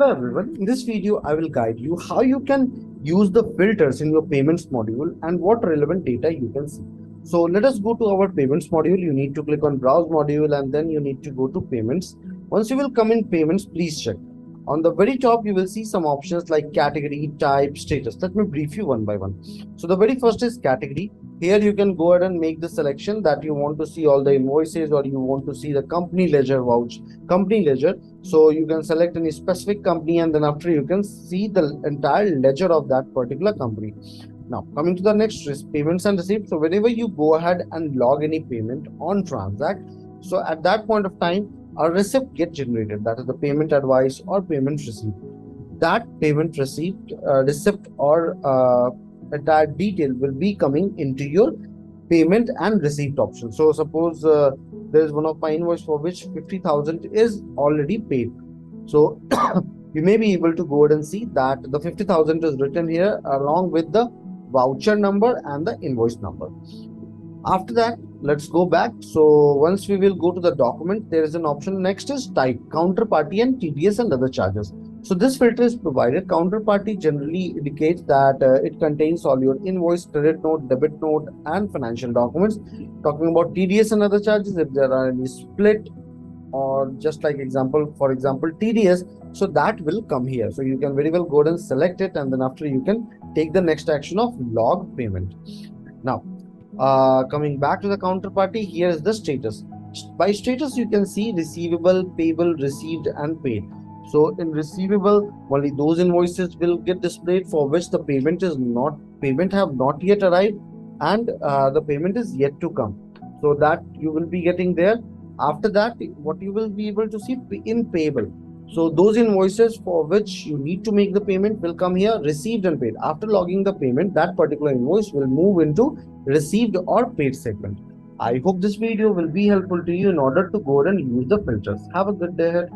Hello everyone, in this video I will guide you how you can use the filters in your payments module and what relevant data you can see. So let us go to our payments module. You need to click on browse module and then you need to go to payments. Once you will come in payments, please check. On the very top you will see some options like category, type, status. Let me brief you one by one. So the very first is category. Here you can go ahead and make the selection that you want to see all the invoices or you want to see the company ledger company ledger. So you can select any specific company and then after you can see the entire ledger of that particular company. Now coming to the next is payments and receipts. So whenever you go ahead and log any payment on Transact, so at that point of time a receipt get generated, that is the payment advice or payment receipt. That payment receipt or entire detail will be coming into your payment and receipt option. So suppose there is one of my invoice for which 50,000 is already paid. So you may be able to go ahead and see that the 50,000 is written here along with the voucher number and the invoice number. After that, let's go back. So once we will go to the document, there is an option. Next is type, counterparty and TDS and other charges. So this filter is provided. Counterparty generally indicates that it contains all your invoice, credit note, debit note and financial documents. Talking about TDS and other charges, if there are any split or just like example, for example, TDS, so that will come here. So you can very well go ahead and select it and then after you can take the next action of log payment. Now, coming back to the counterparty, here is the status. By status, you can see receivable, payable, received, and paid. So in receivable, only those invoices will get displayed for which the payment have not yet arrived, and the payment is yet to come. So that you will be getting there. After that, what you will be able to see in payable. So those invoices for which you need to make the payment will come here, received and paid. After logging the payment, that particular invoice will move into received or paid segment. I hope this video will be helpful to you in order to go ahead and use the filters. Have a good day ahead.